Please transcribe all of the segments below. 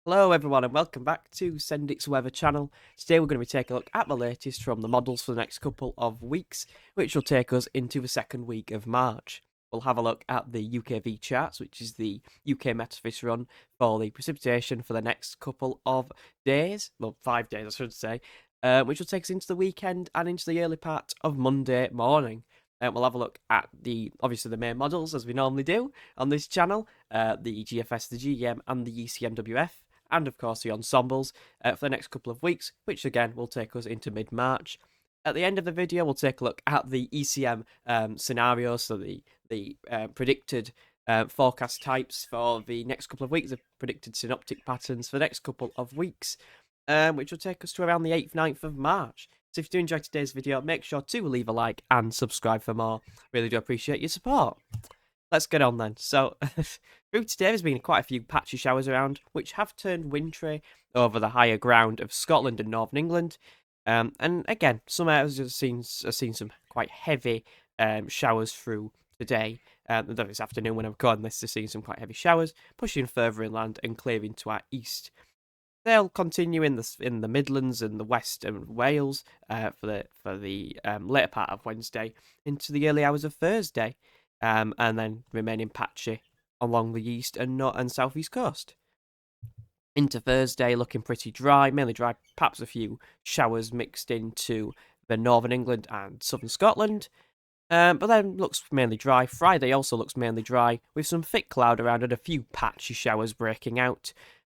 Hello everyone and welcome back to Send It's Weather channel. Today we're going to be taking a look at the latest from the models for the next couple of weeks, which will take us into the second week of March. We'll have a look at the UKV charts, which is the UK Metaphys run for the precipitation for the next couple of days, well 5 days I should say, which will take us into the weekend and into the early part of Monday morning. We'll have a look at obviously the main models as we normally do on this channel, the GFS, the GEM and the ECMWF, and of course the ensembles for the next couple of weeks, which again will take us into mid-March. At the end of the video, we'll take a look at the ECM scenarios, so the predicted forecast types for the next couple of weeks, the predicted synoptic patterns for the next couple of weeks, which will take us to around the 8th, 9th of March. So if you do enjoy today's video, make sure to leave a like and subscribe for more. Really do appreciate your support. Let's get on then. So, through today, there's been quite a few patchy showers around, which have turned wintry over the higher ground of Scotland and Northern England. And again, some areas have seen some quite heavy showers through today. This afternoon, when I'm recording this, they're seeing some quite heavy showers, pushing further inland and clearing to our east. They'll continue in the Midlands and the West and Wales for the later part of Wednesday into the early hours of Thursday. And then remaining patchy along the east and southeast coast. Into Thursday, looking pretty dry, mainly dry, perhaps a few showers mixed into the northern England and southern Scotland. But then looks mainly dry. Friday also looks mainly dry, with some thick cloud around and a few patchy showers breaking out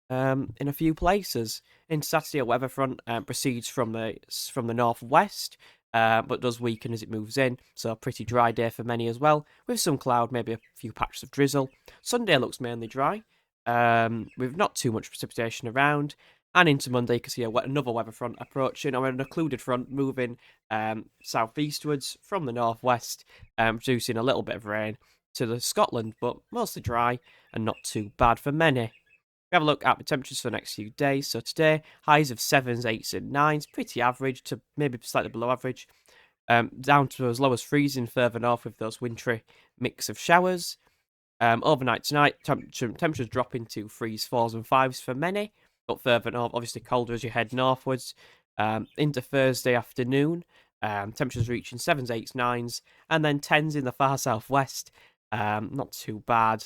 in a few places. In Saturday, a weather front proceeds from the northwest, but does weaken as it moves in, so a pretty dry day for many as well, with some cloud, maybe a few patches of drizzle. Sunday looks mainly dry, with not too much precipitation around, and into Monday you can see another weather front approaching, or an occluded front moving southeastwards from the northwest, producing a little bit of rain to the Scotland, but mostly dry and not too bad for many. We have a look at the temperatures for the next few days. So today, highs of 7s, 8s and 9s, pretty average to maybe slightly below average. Down to as low as freezing further north with those wintry mix of showers. Overnight tonight, temperatures dropping to 3s, 4s and 5s for many, but further north, obviously colder as you head northwards. Into Thursday afternoon, temperatures reaching 7s, 8s, 9s, and then 10s in the far southwest. Not too bad.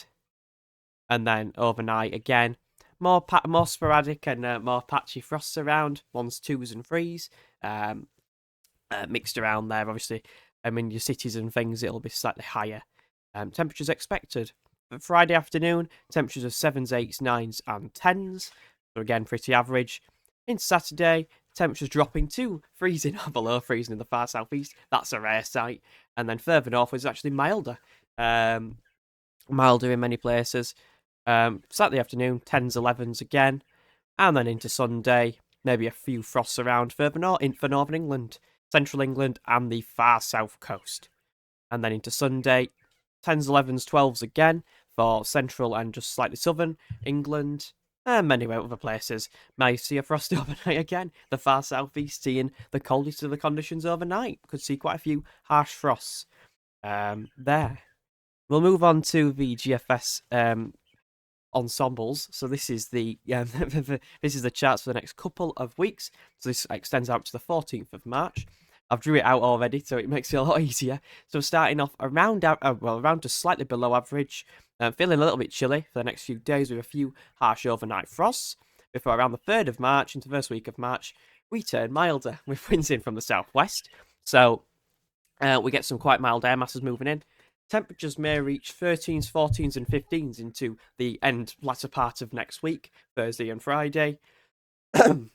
And then overnight again, more sporadic and more patchy frosts around, 1s, 2s and 3s, mixed around there. Obviously, your cities and things, it'll be slightly higher. Temperatures expected. But Friday afternoon, temperatures of 7s, 8s, 9s and 10s. So again, pretty average. In Saturday, temperatures dropping to freezing or below freezing in the far southeast. That's a rare sight. And then further north is actually milder. Milder in many places. Saturday afternoon, 10s, 11s again, and then into Sunday, maybe a few frosts around further north for Northern England, Central England, and the far south coast. And then into Sunday, 10s, 11s, 12s again for Central and just slightly Southern England, and many other places. May see a frost overnight again. The far southeast seeing the coldest of the conditions overnight. Could see quite a few harsh frosts there. We'll move on to the GFS ensembles. So this is the this is the charts for the next couple of weeks. So this extends out to the 14th of March. I've drew it out already, so it makes it a lot easier. So starting off around to slightly below average, feeling a little bit chilly for the next few days with a few harsh overnight frosts. Before around the 3rd of March into the first week of March, we turn milder with winds in from the southwest. So we get some quite mild air masses moving in. Temperatures may reach 13s, 14s, and 15s into the latter part of next week, Thursday and Friday. Sorry,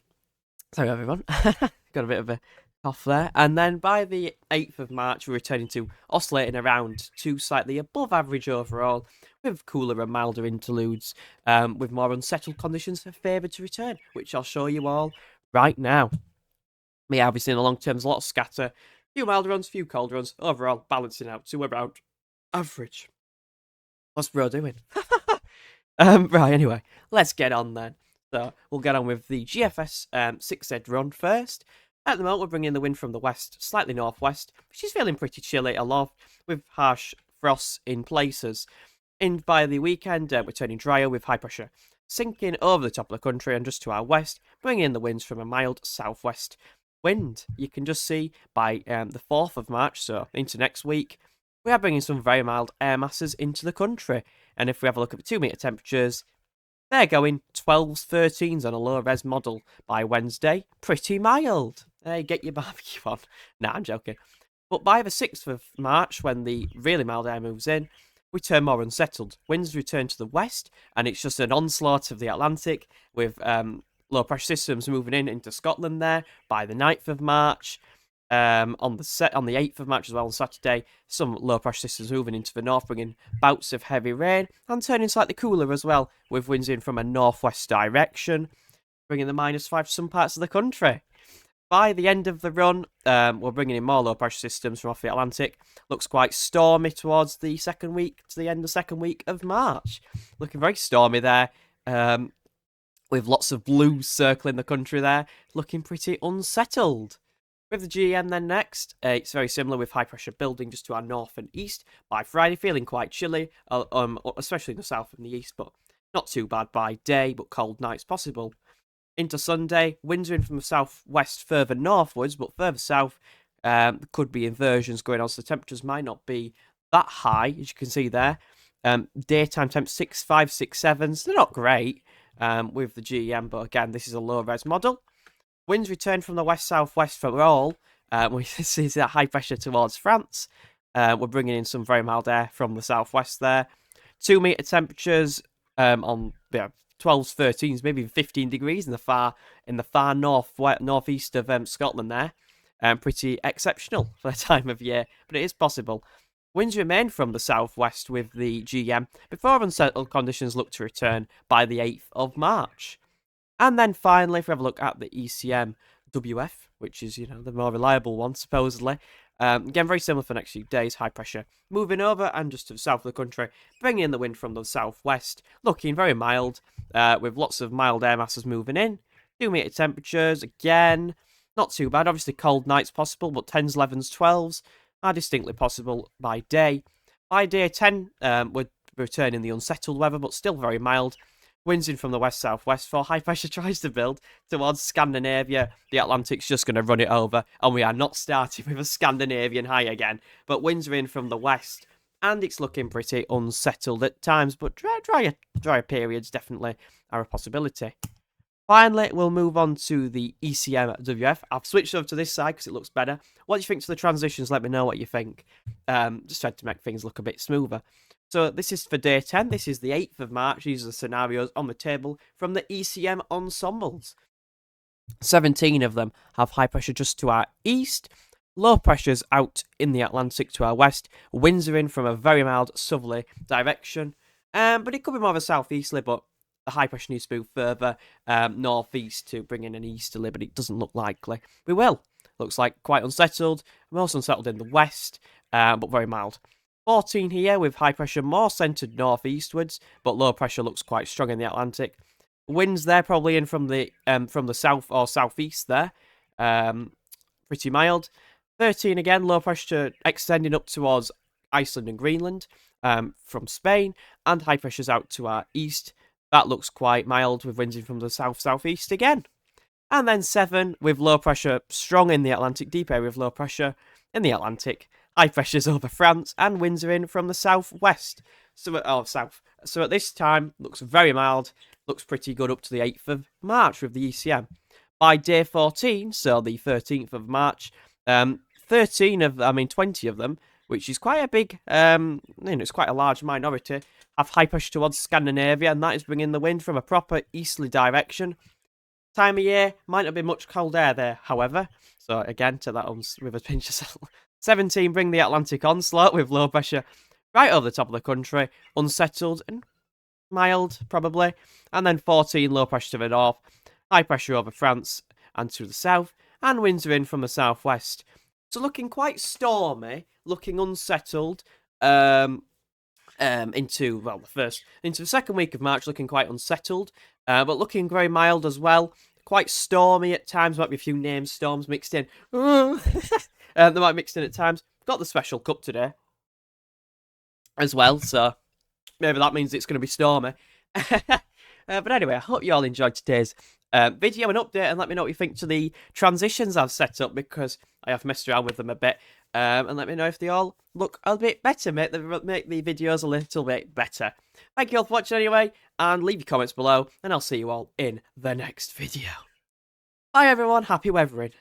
everyone. Got a bit of a cough there. And then by the 8th of March, we're returning to oscillating around to slightly above average overall, with cooler and milder interludes, with more unsettled conditions favoured to return, which I'll show you all right now. Yeah, obviously in the long term, there's a lot of scatter. Few milder runs, few colder runs, overall balancing out to around average. What's bro doing? Right, anyway, let's get on then. So we'll get on with the GFS 6Z run first. At the moment, we're bringing the wind from the west, slightly northwest, which is feeling pretty chilly aloft, with harsh frosts in places. In by the weekend, we're turning drier with high pressure sinking over the top of the country and just to our west, bringing in the winds from a mild southwest wind. You can just see by the 4th of March, so into next week, we are bringing some very mild air masses into the country. And if we have a look at the 2-metre temperatures, they're going 12s, 13s on a low res model by Wednesday. Pretty mild. Hey, get your barbecue on. Nah, I'm joking. But by the 6th of March, when the really mild air moves in, we turn more unsettled. Winds return to the west, and it's just an onslaught of the Atlantic with low pressure systems moving in into Scotland there by the 9th of March. On the 8th of March as well, on Saturday, some low pressure systems moving into the north, bringing bouts of heavy rain and turning slightly cooler as well, with winds in from a northwest direction, bringing the -5 to some parts of the country. By the end of the run, we're bringing in more low pressure systems from off the Atlantic. Looks quite stormy towards the second week, to the end of the second week of March. Looking very stormy there, with lots of blues circling the country there. Looking pretty unsettled. With the GEM then next, it's very similar with high pressure building just to our north and east. By Friday, feeling quite chilly, especially in the south and the east, but not too bad by day, but cold nights possible. Into Sunday, winds are in from the southwest further northwards, but further south, could be inversions going on, so the temperatures might not be that high, as you can see there. Daytime temps 6, 5, 6, 7s. They're not great with the GEM, but again, this is a low res model. Winds return from the west-southwest for all. We see that high pressure towards France. We're bringing in some very mild air from the southwest there. 2-metre temperatures on 12s, 13s, maybe 15 degrees in the far northeast of Scotland there. Pretty exceptional for the time of year, but it is possible. Winds remain from the southwest with the GM before unsettled conditions look to return by the 8th of March. And then finally, if we have a look at the ECM WF, which is, the more reliable one, supposedly. Again, very similar for the next few days, high pressure. Moving over and just to the south of the country, bringing in the wind from the southwest. Looking very mild, with lots of mild air masses moving in. 2-metre temperatures, again, not too bad. Obviously, cold nights possible, but 10s, 11s, 12s are distinctly possible by day. By day 10, we're returning the unsettled weather, but still very mild. Winds in from the west-southwest for high pressure tries to build towards Scandinavia. The Atlantic's just going to run it over, and we are not starting with a Scandinavian high again. But winds are in from the west, and it's looking pretty unsettled at times, but drier periods definitely are a possibility. Finally, we'll move on to the ECM WF. I've switched over to this side because it looks better. What do you think to the transitions? Let me know what you think. Just tried to make things look a bit smoother. So this is for day 10. This is the 8th of March. These are the scenarios on the table from the ECM ensembles. 17 of them have high pressure just to our east. Low pressures out in the Atlantic to our west. Winds are in from a very mild southerly direction. But it could be more of a southeasterly, but the high pressure needs to move further northeast to bring in an easterly, but it doesn't look likely. We will. Looks like quite unsettled. Most unsettled in the west, but very mild. 14 here with high pressure more centred northeastwards, but low pressure looks quite strong in the Atlantic. Winds there probably in from the south or southeast there, pretty mild. 13 again, low pressure extending up towards Iceland and Greenland from Spain, and high pressures out to our east. That looks quite mild with winds in from the south-southeast again. And then 7 with low pressure strong in the Atlantic, deep area of low pressure in the Atlantic. High pressures over France, and winds are in from the southwest. South. So at this time, looks very mild. Looks pretty good up to the 8th of March with the ECM. By day 14, so the 13th of March, 20 of them, which is quite a big, it's quite a large minority, have high pressure towards Scandinavia, and that is bringing the wind from a proper easterly direction. Time of year, might not be much cold air there, however. So again, to that with a pinch of salt. 17 bring the Atlantic onslaught with low pressure right over the top of the country, unsettled and mild probably. And then 14 low pressure to the north, high pressure over France and to the south, and winds are in from the southwest. So looking quite stormy, looking unsettled. Into the second week of March, looking quite unsettled, but looking very mild as well. Quite stormy at times. Might be a few name storms mixed in. They might be mixed in at times. Got the special cup today as well, so maybe that means it's going to be stormy. But anyway, I hope you all enjoyed today's video and update, and let me know what you think to the transitions I've set up, because I have messed around with them a bit. And let me know if they all look a bit better, make the videos a little bit better. Thank you all for watching anyway, and leave your comments below, and I'll see you all in the next video. Bye everyone, happy weathering.